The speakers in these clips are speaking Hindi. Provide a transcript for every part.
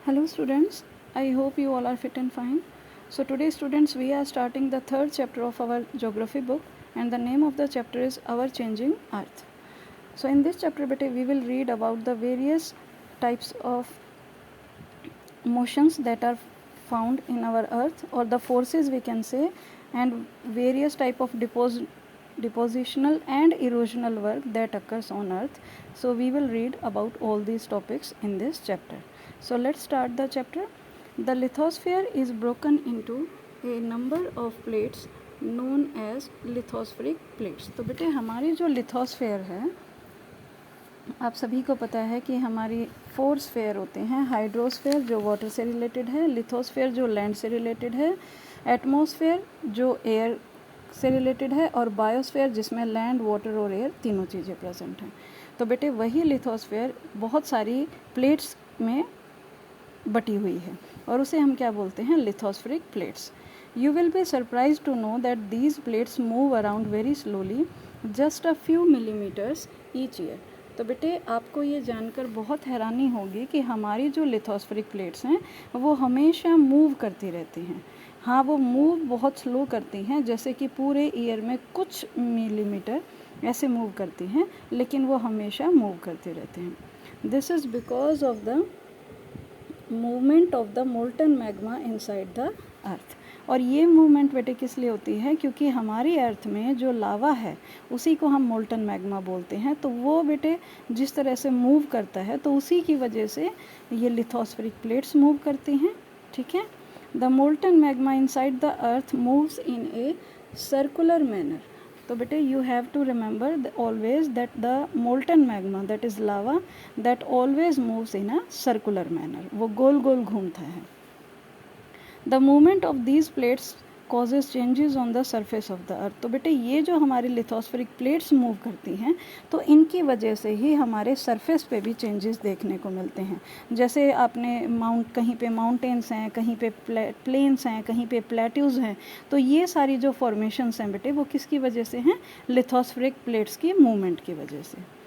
Hello students, I hope you all are fit and fine. So today students we are starting the third chapter of our geography book and the name of the chapter is Our Changing Earth. So in this chapter beta we will read about the various types of motions that are found in our earth or the forces we can say, and various type of depositional and erosional work that occurs on earth. So we will read about all these topics in this chapter. So let's start the chapter. The lithosphere is broken into a number of plates known as lithospheric plates. तो बेटे हमारी जो लिथोस्फेयर है, आप सभी को पता है कि हमारी 4 स्फेयर होते हैं. हाइड्रोस्फेयर जो वाटर से रिलेटेड है, लिथोस्फेयर जो लैंड से रिलेटेड है, एटमॉस्फेयर जो एयर से रिलेटेड है और बायोस्फेयर जिसमें लैंड, वाटर और एयर तीनों चीज़ें प्रेजेंट हैं. तो बेटे वही लिथोस्फेयर बहुत सारी प्लेट्स में बटी हुई है और उसे हम क्या बोलते हैं? Lithospheric plates. You will be surprised to know that these plates move around very slowly, just a few millimeters each year. तो बेटे आपको ये जानकर बहुत हैरानी होगी कि हमारी जो लिथोस्फेरिक प्लेट्स हैं वो हमेशा मूव करती रहती हैं. हाँ, वो मूव बहुत स्लो करती हैं, जैसे कि पूरे ईयर में कुछ मिलीमीटर ऐसे मूव करती हैं, लेकिन वो हमेशा मूव करती रहती हैं. This is because of the movement of the molten magma inside the अर्थ. और ये मूवमेंट बेटे किस लिए होती है? क्योंकि हमारी अर्थ में जो लावा है उसी को हम मोल्टन मैग्मा बोलते हैं. तो वो बेटे जिस तरह से मूव करता है तो उसी की वजह से ये लिथोस्फेरिक प्लेट्स मूव करती हैं. ठीक है. The molten magma inside the earth moves in a circular manner. तो बेटे you have to remember always that the molten magma that is lava that always moves in a circular manner. वो गोल गोल घूमता है. The movement of these plates causes changes on the surface of the earth. तो बेटे ये जो हमारी लिथोस्फेरिक प्लेट्स मूव करती हैं तो इनकी वजह से ही हमारे सरफेस पे भी चेंजेस देखने को मिलते हैं. जैसे आपने कहीं पे माउंटेन्स हैं, कहीं पे प्लेन्स हैं, कहीं पे प्लेट्यूज़ हैं. तो ये सारी जो फॉर्मेशंस हैं बेटे वो किसकी वजह से हैं? लिथोस्फेरिक प्लेट्स की मूवमेंट की वजह से.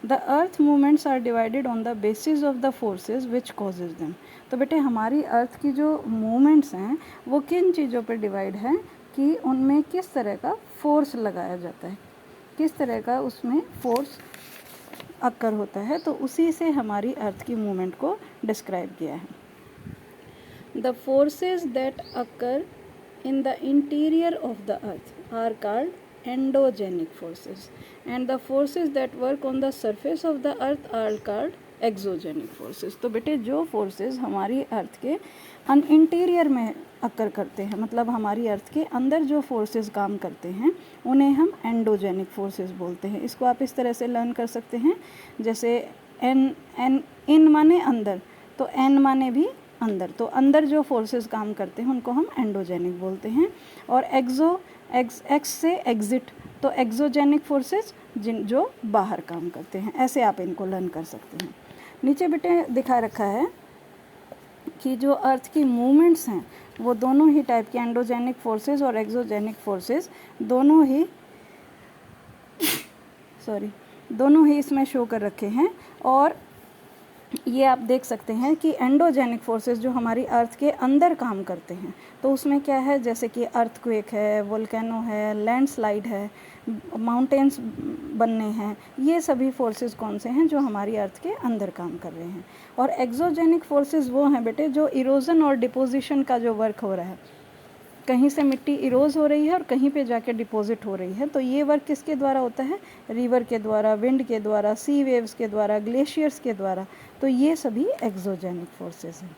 The earth movements are divided on the basis of the forces which causes them. तो बेटे हमारी अर्थ की जो मूवमेंट्स हैं वो किन चीज़ों पर डिवाइड है कि उनमें किस तरह का फोर्स लगाया जाता है, किस तरह का उसमें फोर्स अक्कर होता है. तो उसी से हमारी अर्थ की मूवमेंट को डिस्क्राइब किया है. The forces that occur in the interior of the earth are called endogenic forces and the forces that work on the surface of the earth are called exogenic forces. तो बेटे जो forces हमारी अर्थ के इंटीरियर में अक्कर करते हैं, मतलब हमारी अर्थ के अंदर जो forces काम करते हैं उन्हें हम एंडोजेनिक forces बोलते हैं. इसको आप इस तरह से लर्न कर सकते हैं, जैसे इन माने अंदर, तो एन माने भी अंदर. तो अंदर जो फोर्सेस काम करते हैं उनको हम एंडोजेनिक बोलते हैं. और एक्स से एग्जिट, तो एक्सोजेनिक फोर्सेस जो बाहर काम करते हैं. ऐसे आप इनको लर्न कर सकते हैं. नीचे बेटे दिखा रखा है कि जो अर्थ की मूवमेंट्स हैं वो दोनों ही टाइप के एंडोजेनिक फोर्सेस और एक्सोजेनिक फोर्सेस दोनों ही इसमें शो कर रखे हैं. और ये आप देख सकते हैं कि एंडोजेनिक फोर्सेस जो हमारी अर्थ के अंदर काम करते हैं तो उसमें क्या है, जैसे कि अर्थक्वेक है, वोल्केनो है, लैंडस्लाइड है, माउंटेन्स बनने हैं. ये सभी फोर्सेस कौन से हैं? जो हमारी अर्थ के अंदर काम कर रहे हैं. और एक्सोजेनिक फोर्सेस वो हैं बेटे जो इरोजन और डिपोजिशन का जो वर्क हो रहा है, कहीं से मिट्टी इरोज हो रही है और कहीं पे जाके डिपॉजिट हो रही है. तो ये वर्क किसके द्वारा होता है? रिवर के द्वारा, विंड के द्वारा, सी वेव्स के द्वारा, ग्लेशियर्स के द्वारा. तो ये सभी एक्सोजेनिक फोर्सेस हैं.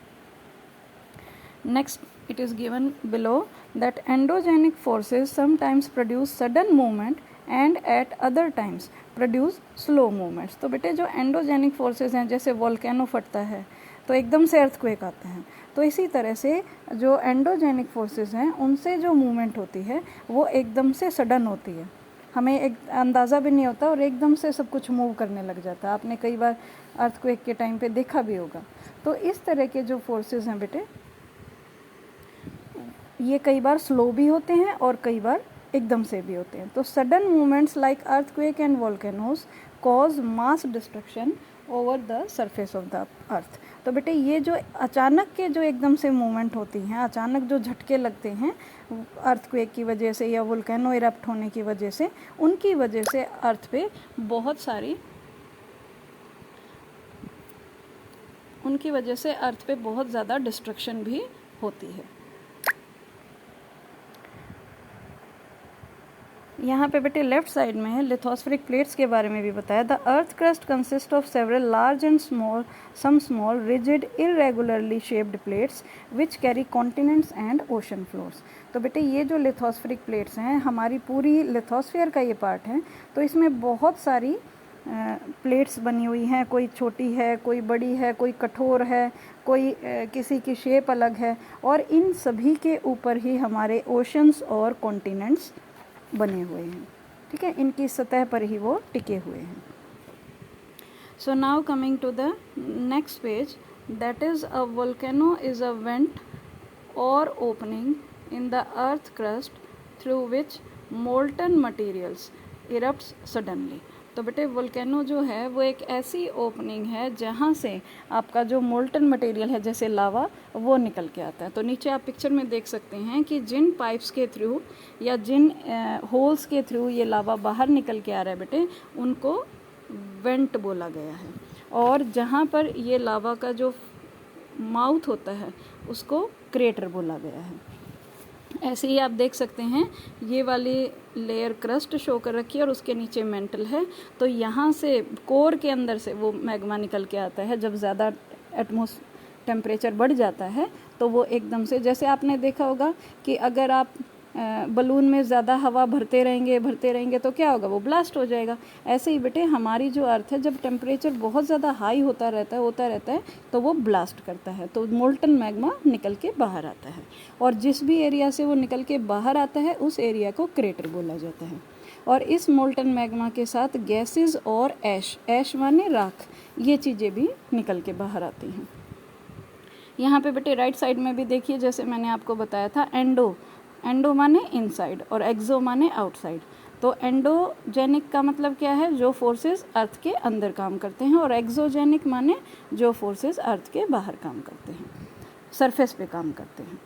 Next it is given below that endogenic forces sometimes produce sudden movement and eight other times produce slow movements. तो बेटे जो एंडोजेनिक फोर्सेस हैं, जैसे वोल्केनो फटता है तो एकदम से अर्थक्वेक आता है, तो इसी तरह से जो एंडोजेनिक फोर्सेस हैं उनसे जो मूवमेंट होती है वो एकदम से सडन होती है, हमें एक अंदाज़ा भी नहीं होता और एकदम से सब कुछ मूव करने लग जाता है. आपने कई बार अर्थक्वेक के टाइम पे देखा भी होगा. तो इस तरह के जो फोर्सेस हैं बेटे ये कई बार स्लो भी होते हैं और कई बार एकदम से भी होते हैं. तो sudden movements like earthquake and volcanoes cause mass destruction over the surface of the earth. तो बेटे ये जो अचानक के जो एकदम से मूवमेंट होती हैं, अचानक जो झटके लगते हैं अर्थक्वेक की वजह से या वोल्केनो इरप्ट होने की वजह से, उनकी वजह से अर्थ पे बहुत सारी उनकी वजह से अर्थ पे बहुत ज़्यादा डिस्ट्रक्शन भी होती है। यहाँ पे बेटे लेफ्ट साइड में है लिथोस्फेरिक प्लेट्स के बारे में भी बताया। The earth crust consist of several large and small, some small rigid irregularly shaped plates which carry continents and ocean floors. तो बेटे ये जो लिथोस्फेरिक प्लेट्स हैं, हमारी पूरी लिथोस्फीयर का ये पार्ट है, तो इसमें बहुत सारी प्लेट्स बनी हुई हैं, कोई छोटी है, कोई बड़ी है, कोई कठोर है, कोई किसी की शेप अलग है, और इन सभी के ऊपर ही हमारे ओशंस और कॉन्टिनेंट्स बने हुए हैं। ठीक है, इनकी सतह पर ही वो टिके हुए हैं। So now coming to the next page, that is a volcano is a vent or opening in the earth crust through which molten materials erupts suddenly. तो बेटे वोल्केनो जो है वो एक ऐसी ओपनिंग है जहाँ से आपका जो मोल्टन मटेरियल है जैसे लावा, वो निकल के आता है। तो नीचे आप पिक्चर में देख सकते हैं कि जिन पाइप्स के थ्रू या जिन होल्स के थ्रू ये लावा बाहर निकल के आ रहा है बेटे, उनको वेंट बोला गया है। और जहाँ पर ये लावा का जो माउथ होता है उसको क्रेटर बोला गया है। ऐसे ही आप देख सकते हैं ये वाली लेयर क्रस्ट शो कर रखी है और उसके नीचे मेंटल है। तो यहाँ से कोर के अंदर से वो मैग्मा निकल के आता है। जब ज़्यादा टेम्परेचर बढ़ जाता है तो वो एकदम से, जैसे आपने देखा होगा कि अगर आप बलून में ज़्यादा हवा भरते रहेंगे तो क्या होगा, वो ब्लास्ट हो जाएगा। ऐसे ही बेटे हमारी जो अर्थ है, जब टेम्परेचर बहुत ज़्यादा हाई होता रहता है तो वो ब्लास्ट करता है, तो मोल्टन मैग्मा निकल के बाहर आता है। और जिस भी एरिया से वो निकल के बाहर आता है उस एरिया को क्रेटर बोला जाता है। और इस मोल्टन मैग्मा के साथ गैसेस और ऐश माने राख, ये चीज़ें भी निकल के बाहर आती हैं। यहाँ पे बेटे राइट साइड में भी देखिए, जैसे मैंने आपको बताया था, एंडो माने इनसाइड और एक्सो माने आउटसाइड। तो एंडोजेनिक का मतलब क्या है, जो फोर्सेस अर्थ के अंदर काम करते हैं, और एक्सोजेनिक माने जो फोर्सेस अर्थ के बाहर काम करते हैं, सरफेस पे काम करते हैं।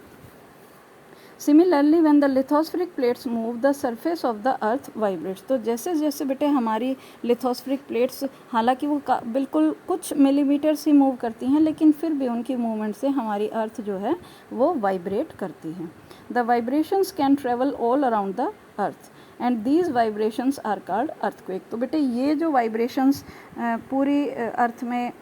Similarly when the lithospheric plates move the surface of the earth vibrates. तो जैसे जैसे बेटे हमारी लिथोस्फेरिक प्लेट्स, हालांकि वो बिल्कुल कुछ मिलीमीटर्स ही मूव करती हैं, लेकिन फिर भी उनकी मूवमेंट से हमारी अर्थ जो है वो वाइब्रेट करती है। The vibrations can travel all around the earth and these vibrations are called earthquake. तो बेटे ये जो वाइब्रेशंस पूरी अर्थ में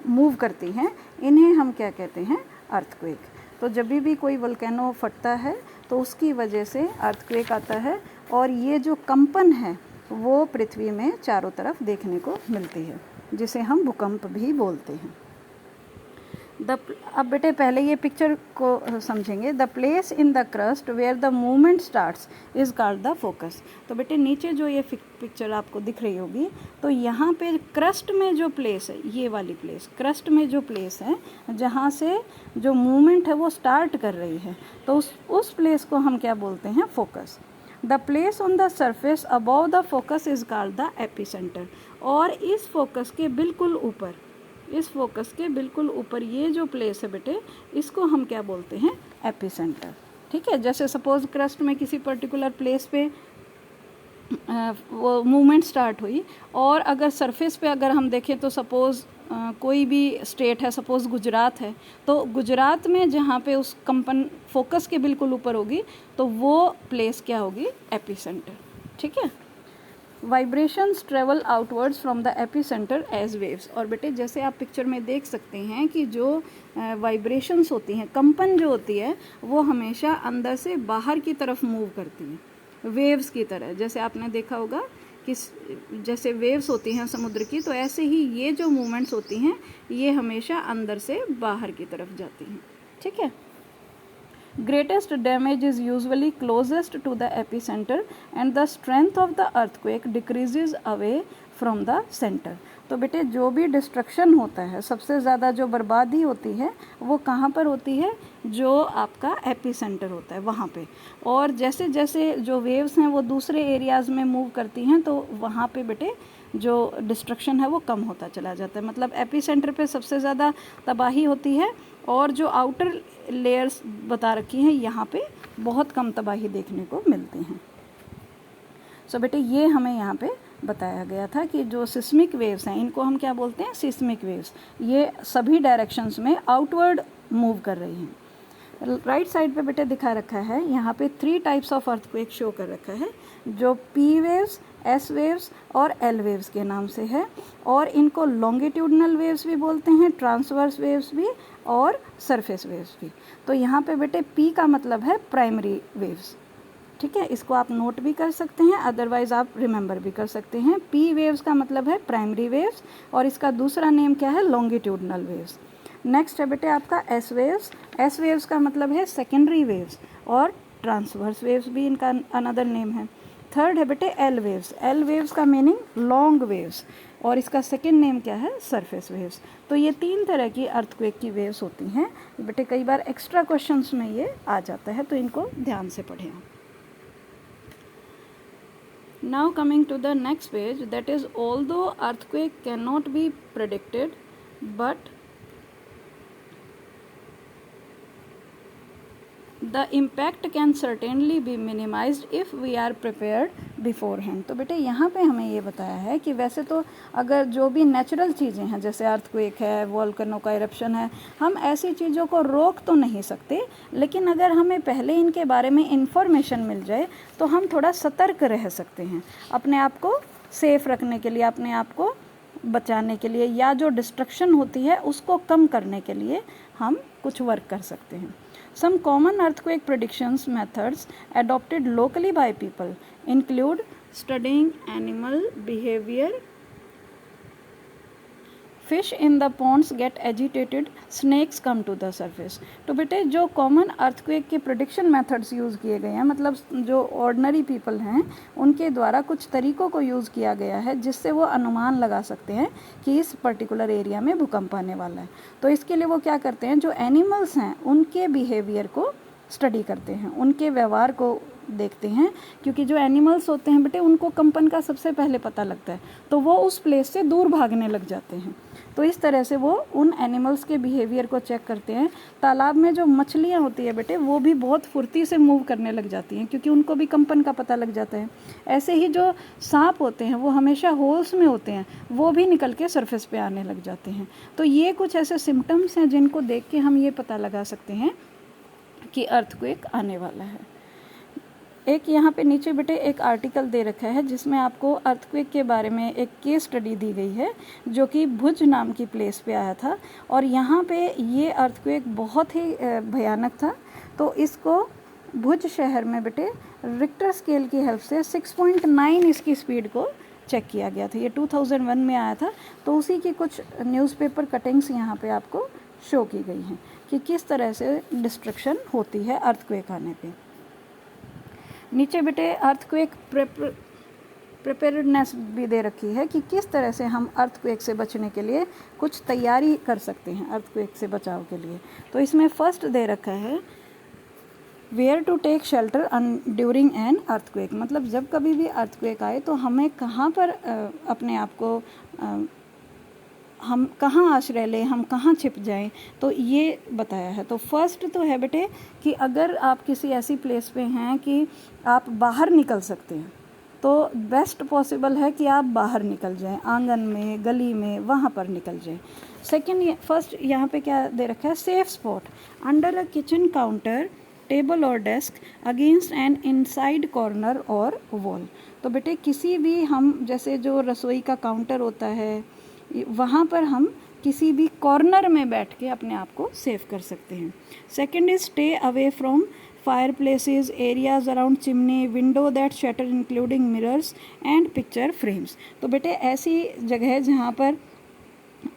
मूव करती हैं, इन्हें हम क्या कहते हैं, अर्थक्वेक। तो जब भी कोई वोल्केनो फटता है तो उसकी वजह से अर्थक्वेक आता है, और ये जो कंपन है वो पृथ्वी में चारों तरफ देखने को मिलती है, जिसे हम भूकंप भी बोलते हैं। अब बेटे पहले ये पिक्चर को समझेंगे। The place in the crust where the movement starts is called the focus. तो बेटे नीचे जो ये पिक्चर आपको दिख रही होगी, तो यहाँ पे क्रस्ट में जो प्लेस है, ये वाली प्लेस, क्रस्ट में जो प्लेस है जहाँ से जो मूवमेंट है वो स्टार्ट कर रही है, तो उस प्लेस को हम क्या बोलते हैं, focus. The place on the surface above the focus is called the epicentre. और इस फोकस के बिल्कुल ऊपर ये जो प्लेस है बेटे, इसको हम क्या बोलते हैं, एपिसेंटर। ठीक है, जैसे सपोज क्रस्ट में किसी पर्टिकुलर प्लेस पे वो मूवमेंट स्टार्ट हुई, और अगर सरफेस पे अगर हम देखें तो सपोज कोई भी स्टेट है, सपोज गुजरात है, तो गुजरात में जहाँ पे उस कंपन फोकस के बिल्कुल ऊपर होगी तो वो प्लेस क्या होगी, एपिसेंटर। ठीक है, vibrations travel outwards from the epicentre as waves. और बेटे जैसे आप पिक्चर में देख सकते हैं कि जो वाइब्रेशंस होती हैं, कंपन जो होती है, वो हमेशा अंदर से बाहर की तरफ मूव करती हैं, वेव्स की तरह। जैसे आपने देखा होगा कि जैसे वेव्स होती हैं समुद्र की, तो ऐसे ही ये जो मूवमेंट्स होती हैं ये हमेशा अंदर से बाहर की तरफ जाती हैं। ठीक है, greatest damage is usually closest to the epicenter and the strength of the earthquake decreases away from the center। तो बेटे जो भी डिस्ट्रक्शन होता है, सबसे ज़्यादा जो बर्बादी होती है वो कहाँ पर होती है, जो आपका एपिसेंटर होता है वहाँ पे। और जैसे जैसे जो वेव्स हैं वो दूसरे एरियाज़ में मूव करती हैं, तो वहाँ पे बेटे जो डिस्ट्रक्शन है वो कम होता चला जाता है। मतलब एपिसेंटर पे सबसे ज़्यादा तबाही होती है और जो आउटर लेयर्स बता रखी हैं यहाँ पे बहुत कम तबाही देखने को मिलती हैं। सो बेटे ये हमें यहाँ पे बताया गया था कि जो सिस्मिक वेव्स हैं इनको हम क्या बोलते हैं, सिस्मिक वेव्स। ये सभी डायरेक्शंस में आउटवर्ड मूव कर रही हैं। राइट साइड पे बेटे दिखा रखा है यहाँ पे 3 टाइप्स ऑफ अर्थक्वेक शो कर रखा है, जो पी वेव्स, एस वेव्स और एल वेव्स के नाम से है। और इनको लॉन्गिट्यूडनल वेव्स भी बोलते हैं, ट्रांसवर्स वेव्स भी और सरफेस वेव्स भी। तो यहाँ पे बेटे पी का मतलब है प्राइमरी वेव्स, ठीक है, इसको आप नोट भी कर सकते हैं, अदरवाइज आप रिमेंबर भी कर सकते हैं। पी वेव्स का मतलब है प्राइमरी वेव्स और इसका दूसरा नेम क्या है, लॉन्गिट्यूडनल वेव्स। नेक्स्ट है बेटे आपका एस वेव्स। एस वेव्स का मतलब है सेकेंडरी वेव्स और ट्रांसवर्स वेव्स भी इनका अनदर नेम है। थर्ड है बेटे एल वेव्स। एल वेव्स का मीनिंग लॉन्ग वेव्स और इसका सेकेंड नेम क्या है, सरफेस वेव्स। तो ये 3 तरह की अर्थक्वेक की वेव्स होती हैं बेटे। कई बार एक्स्ट्रा क्वेश्चंस में ये आ जाता है, तो इनको ध्यान से पढ़ें। Now coming to the next page, that is, although earthquake cannot be predicted, but the impact can certainly be minimized if we are prepared beforehand। तो बेटे यहाँ पे हमें ये बताया है कि वैसे तो अगर जो भी नेचुरल चीज़ें हैं जैसे अर्थक्वेक है, वोल्केनो का इरप्शन है, हम ऐसी चीज़ों को रोक तो नहीं सकते, लेकिन अगर हमें पहले इनके बारे में इंफॉर्मेशन मिल जाए तो हम थोड़ा सतर्क रह सकते हैं, अपने आप को सेफ रखने के लिए, अपने आप को बचाने के लिए, या जो डिस्ट्रक्शन होती है उसको कम करने के लिए हम कुछ वर्क कर सकते हैं। Some common earthquake predictions methods adopted locally by people include studying animal behavior. Fish in the ponds get agitated, snakes come to the surface। तो बेटे जो कॉमन अर्थक्वेक के प्रेडिक्शन मेथड्स यूज़ किए गए हैं, मतलब जो ऑर्डिनरी पीपल हैं उनके द्वारा कुछ तरीकों को यूज़ किया गया है जिससे वो अनुमान लगा सकते हैं कि इस पर्टिकुलर एरिया में भूकंप आने वाला है। तो इसके लिए वो क्या करते हैं, जो एनिमल्स हैं उनके बिहेवियर को स्टडी करते हैं, उनके व्यवहार को देखते हैं, क्योंकि जो एनिमल्स होते हैं बेटे उनको कंपन का सबसे पहले पता लगता है, तो वो उस प्लेस से दूर भागने लग जाते हैं। तो इस तरह से वो उन एनिमल्स के बिहेवियर को चेक करते हैं। तालाब में जो मछलियाँ होती है बेटे वो भी बहुत फुर्ती से मूव करने लग जाती हैं, क्योंकि उनको भी कंपन का पता लग जाता है। ऐसे ही जो सांप होते हैं वो हमेशा होल्स में होते हैं, वो भी निकल के सरफेस पे आने लग जाते हैं। तो ये कुछ ऐसे सिम्टम्स हैं जिनको देख के हम ये पता लगा सकते हैं कि अर्थक्वेक आने वाला है। एक यहाँ पे नीचे बेटे एक आर्टिकल दे रखा है जिसमें आपको अर्थक्वेक के बारे में एक केस स्टडी दी गई है जो कि भुज नाम की प्लेस पे आया था, और यहाँ पे ये अर्थक्वेक बहुत ही भयानक था। तो इसको भुज शहर में बेटे रिक्टर स्केल की हेल्प से 6.9 इसकी स्पीड को चेक किया गया था। ये 2001 में आया था। तो उसी की कुछ न्यूज़पेपर कटिंग्स यहाँ पे आपको शो की गई हैं कि किस तरह से डिस्ट्रक्शन होती है अर्थक्वेक आने पे। नीचे बेटे अर्थक्वेक प्रिपेयर्डनेस भी दे रखी है कि किस तरह से हम अर्थक्वेक से बचने के लिए कुछ तैयारी कर सकते हैं अर्थक्वेक से बचाव के लिए। तो इसमें फर्स्ट दे रखा है where to take shelter during an earthquake. मतलब जब कभी भी अर्थक्वेक आए तो हमें कहाँ पर अपने आप को हम कहाँ आश्रय लें, हम कहाँ छिप जाएं, तो ये बताया है। तो फर्स्ट तो है बेटे कि अगर आप किसी ऐसी प्लेस पे हैं कि आप बाहर निकल सकते हैं तो बेस्ट पॉसिबल है कि आप बाहर निकल जाएं, आंगन में, गली में, वहाँ पर निकल जाएं। सेकंड, फर्स्ट यहाँ पे क्या दे रखा है, safe spot under a kitchen counter, table or desk, against an inside corner or wall. तो बेटे किसी भी हम जैसे जो रसोई का काउंटर होता है वहाँ पर हम किसी भी कॉर्नर में बैठ के अपने आप को सेव कर सकते हैं। Second is stay away from fire places, areas around chimney, window that shutter including mirrors and picture frames. तो बेटे ऐसी जगह जहाँ पर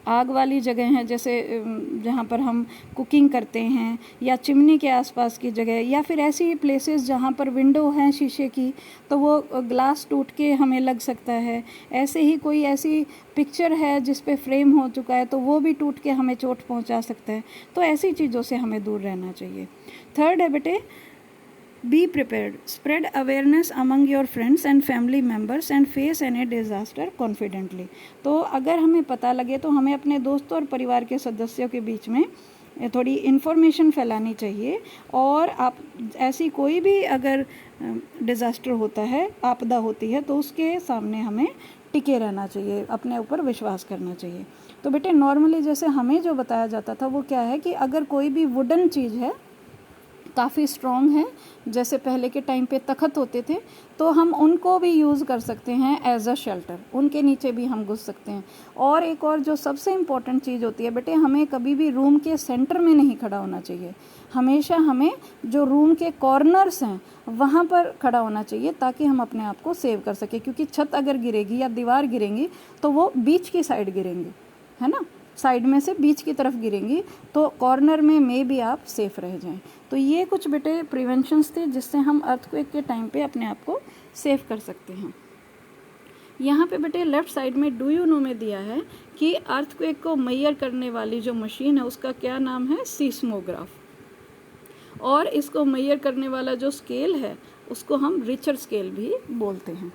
आग वाली जगह हैं, जैसे जहाँ पर हम कुकिंग करते हैं, या चिमनी के आसपास की जगह, या फिर ऐसी प्लेसेस जहाँ पर विंडो हैं शीशे की तो वो ग्लास टूट के हमें लग सकता है। ऐसे ही कोई ऐसी पिक्चर है जिस पे फ्रेम हो चुका है तो वो भी टूट के हमें चोट पहुँचा सकता है। तो ऐसी चीज़ों से हमें दूर रहना चाहिए। थर्ड है बेटे Be prepared. Spread awareness among your friends and family members and face any disaster confidently. तो अगर हमें पता लगे तो हमें अपने दोस्तों और परिवार के सदस्यों के बीच में थोड़ी इन्फॉर्मेशन फैलानी चाहिए, और आप ऐसी कोई भी अगर डिज़ास्टर होता है, आपदा होती है, तो उसके सामने हमें टिके रहना चाहिए, अपने ऊपर विश्वास करना चाहिए। तो बेटे नॉर्मली जैसे हमें जो बताया जाता था वो क्या है कि अगर कोई भी वुडन चीज़ है, काफ़ी स्ट्रॉन्ग है, जैसे पहले के टाइम पे तख्त होते थे, तो हम उनको भी यूज़ कर सकते हैं एज अ शेल्टर, उनके नीचे भी हम घुस सकते हैं। और एक और जो सबसे इम्पॉर्टेंट चीज़ होती है बेटे, हमें कभी भी रूम के सेंटर में नहीं खड़ा होना चाहिए, हमेशा हमें जो रूम के कॉर्नर्स हैं वहाँ पर खड़ा होना चाहिए, ताकि हम अपने आप को सेव कर सकें, क्योंकि छत अगर गिरेगी या दीवार गिरेंगी तो वो बीच की साइड गिरेंगी, है ना, साइड में से बीच की तरफ गिरेंगी, तो कॉर्नर में भी आप सेफ रह जाएं। तो ये कुछ बेटे प्रिवेंशंस थे जिससे हम अर्थक्वेक के टाइम पे अपने आप को सेव कर सकते हैं। यहाँ पे बेटे लेफ्ट साइड में डू यू नो में दिया है कि अर्थक्वेक को मेजर करने वाली जो मशीन है उसका क्या नाम है, सीस्मोग्राफ, और इसको मेजर करने वाला जो स्केल है उसको हम रिचर स्केल भी बोलते हैं।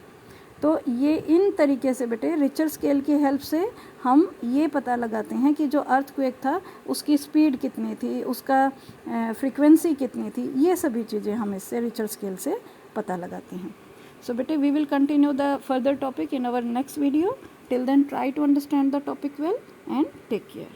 तो ये इन तरीके से बेटे रिचर स्केल की हेल्प से हम ये पता लगाते हैं कि जो अर्थक्वेक था उसकी स्पीड कितनी थी, उसका फ्रीक्वेंसी कितनी थी, ये सभी चीज़ें हम इससे रिचर स्केल से पता लगाते हैं। सो बेटे we will continue the further topic in our next video. Till then try to understand the topic well and take care.